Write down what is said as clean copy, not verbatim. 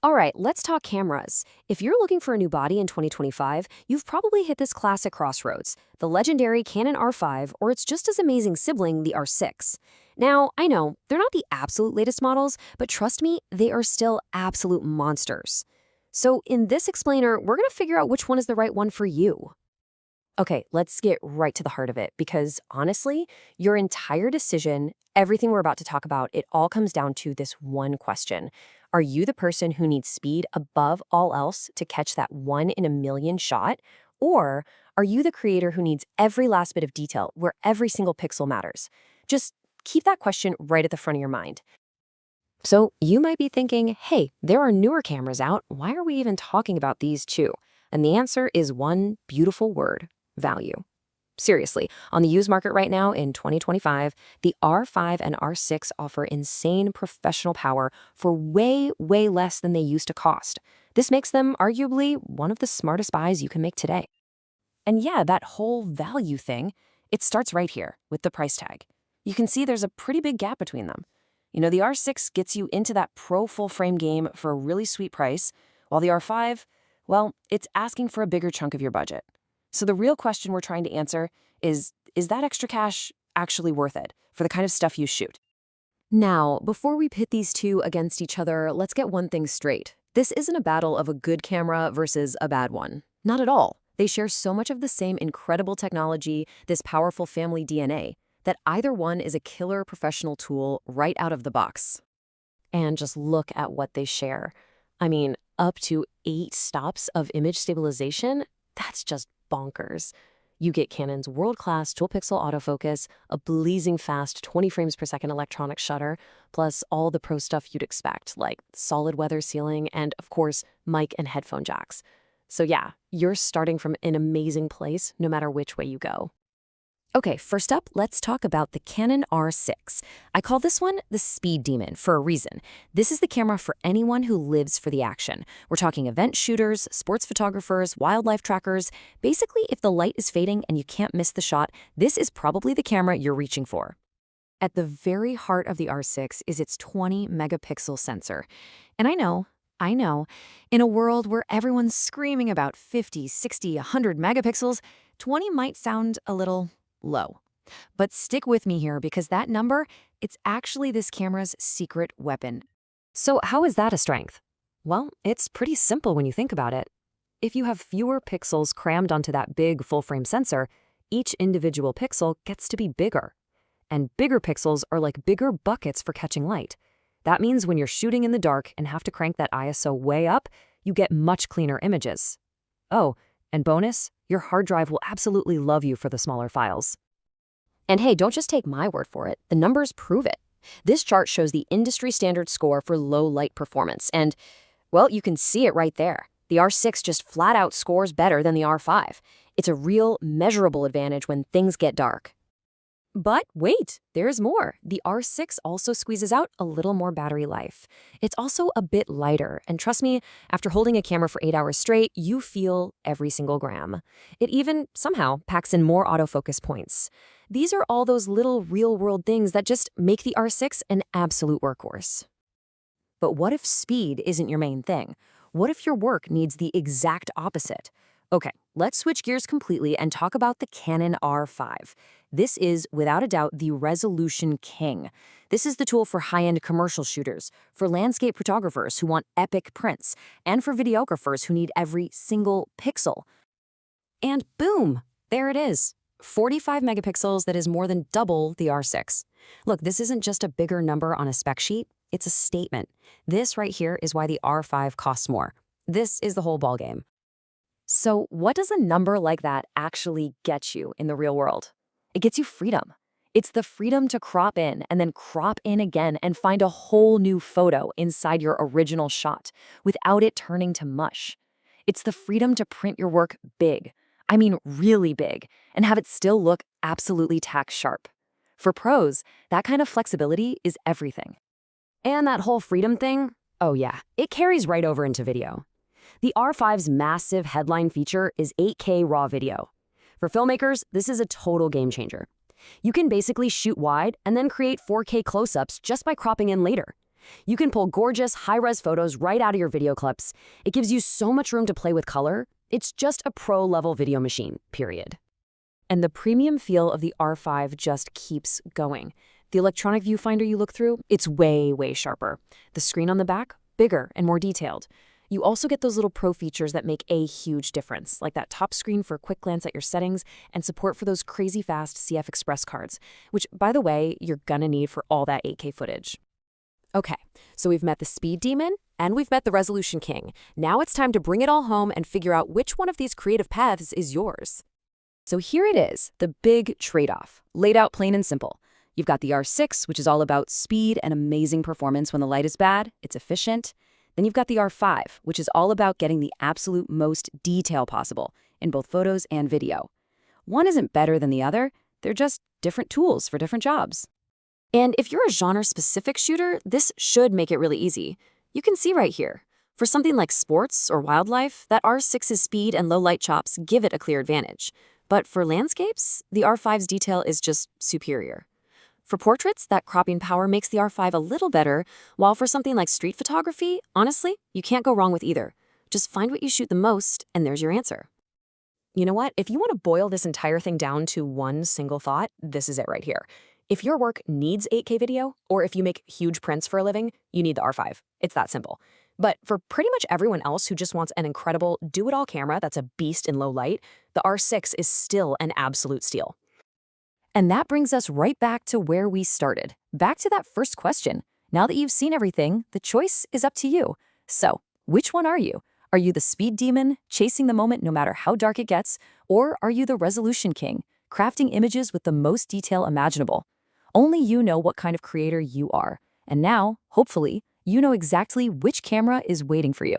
All right, let's talk cameras. If you're looking for a new body in 2025, you've probably hit this classic crossroads, the legendary Canon R5 or its just as amazing sibling, the R6. Now, I know, they're not the absolute latest models, but trust me, they are still absolute monsters. So in this explainer, we're going to figure out which one is the right one for you. Okay, let's get right to the heart of it because honestly, your entire decision, everything we're about to talk about, it all comes down to this one question. Are you the person who needs speed above all else to catch that one in a million shot? Or are you the creator who needs every last bit of detail where every single pixel matters? Just keep that question right at the front of your mind. So you might be thinking, hey, there are newer cameras out. Why are we even talking about these two? And the answer is one beautiful word: value. Seriously, on the used market right now in 2025, the R5 and R6 offer insane professional power for way, way less than they used to cost. This makes them arguably one of the smartest buys you can make today. And yeah, that whole value thing, it starts right here with the price tag. You can see there's a pretty big gap between them. The R6 gets you into that pro full-frame game for a really sweet price, while the R5, well, it's asking for a bigger chunk of your budget. So the real question we're trying to answer is that extra cash actually worth it for the kind of stuff you shoot? Now, before we pit these two against each other, let's get one thing straight. This isn't a battle of a good camera versus a bad one. Not at all. They share so much of the same incredible technology, this powerful family DNA, that either one is a killer professional tool right out of the box. And just look at what they share. I mean, up to 8 stops of image stabilization? That's just bonkers. You get Canon's world-class dual-pixel autofocus, a blazing fast 20 frames per second electronic shutter, plus all the pro stuff you'd expect, like solid weather sealing and, of course, mic and headphone jacks. So yeah, you're starting from an amazing place no matter which way you go. Okay, first up, let's talk about the Canon R6. I call this one the speed demon for a reason. This is the camera for anyone who lives for the action. We're talking event shooters, sports photographers, wildlife trackers. Basically, if the light is fading and you can't miss the shot, this is probably the camera you're reaching for. At the very heart of the R6 is its 20 megapixel sensor. And I know, in a world where everyone's screaming about 50, 60, 100 megapixels, 20 might sound a little low. But stick with me here because that number, it's actually this camera's secret weapon. So how is that a strength? Well, it's pretty simple when you think about it. If you have fewer pixels crammed onto that big full-frame sensor, each individual pixel gets to be bigger. And bigger pixels are like bigger buckets for catching light. That means when you're shooting in the dark and have to crank that ISO way up, you get much cleaner images. Oh, and bonus, your hard drive will absolutely love you for the smaller files. And hey, don't just take my word for it. The numbers prove it. This chart shows the industry standard score for low light performance. And, well, you can see it right there. The R6 just flat out scores better than the R5. It's a real, measurable advantage when things get dark. But wait, there's more. The R6 also squeezes out a little more battery life. It's also a bit lighter, and trust me, after holding a camera for 8 hours straight, you feel every single gram. It even, somehow, packs in more autofocus points. These are all those little real-world things that just make the R6 an absolute workhorse. But what if speed isn't your main thing? What if your work needs the exact opposite? Okay, let's switch gears completely and talk about the Canon R5. This is, without a doubt, the resolution king. This is the tool for high-end commercial shooters, for landscape photographers who want epic prints, and for videographers who need every single pixel. And boom, there it is. 45 megapixels that is more than double the R6. Look, this isn't just a bigger number on a spec sheet, it's a statement. This right here is why the R5 costs more. This is the whole ballgame. So what does a number like that actually get you in the real world? It gets you freedom. It's the freedom to crop in and then crop in again and find a whole new photo inside your original shot without it turning to mush. It's the freedom to print your work big, I mean really big, and have it still look absolutely tack sharp. For pros, that kind of flexibility is everything. And that whole freedom thing, oh yeah, it carries right over into video. The R5's massive headline feature is 8K raw video. For filmmakers, this is a total game changer. You can basically shoot wide and then create 4K close-ups just by cropping in later. You can pull gorgeous, high-res photos right out of your video clips. It gives you so much room to play with color. It's just a pro-level video machine, period. And the premium feel of the R5 just keeps going. The electronic viewfinder you look through, it's way, way sharper. The screen on the back, bigger and more detailed. You also get those little pro features that make a huge difference, like that top screen for a quick glance at your settings and support for those crazy fast CF Express cards, which, by the way, you're gonna need for all that 8K footage. Okay, so we've met the speed demon and we've met the resolution king. Now it's time to bring it all home and figure out which one of these creative paths is yours. So here it is, the big trade-off, laid out plain and simple. You've got the R6, which is all about speed and amazing performance when the light is bad, it's efficient. Then you've got the R5, which is all about getting the absolute most detail possible in both photos and video. One isn't better than the other, they're just different tools for different jobs. And if you're a genre-specific shooter, this should make it really easy. You can see right here. For something like sports or wildlife, that R6's speed and low light chops give it a clear advantage. But for landscapes, the R5's detail is just superior. For portraits, that cropping power makes the R5 a little better, while for something like street photography, honestly, you can't go wrong with either. Just find what you shoot the most, and there's your answer. You know what? If you want to boil this entire thing down to one single thought, this is it right here. If your work needs 8K video, or if you make huge prints for a living, you need the R5. It's that simple. But for pretty much everyone else who just wants an incredible do-it-all camera that's a beast in low light, the R6 is still an absolute steal. And that brings us right back to where we started. Back to that first question. Now that you've seen everything, the choice is up to you. So, which one are you? Are you the speed demon, chasing the moment no matter how dark it gets? Or are you the resolution king, crafting images with the most detail imaginable? Only you know what kind of creator you are. And now, hopefully, you know exactly which camera is waiting for you.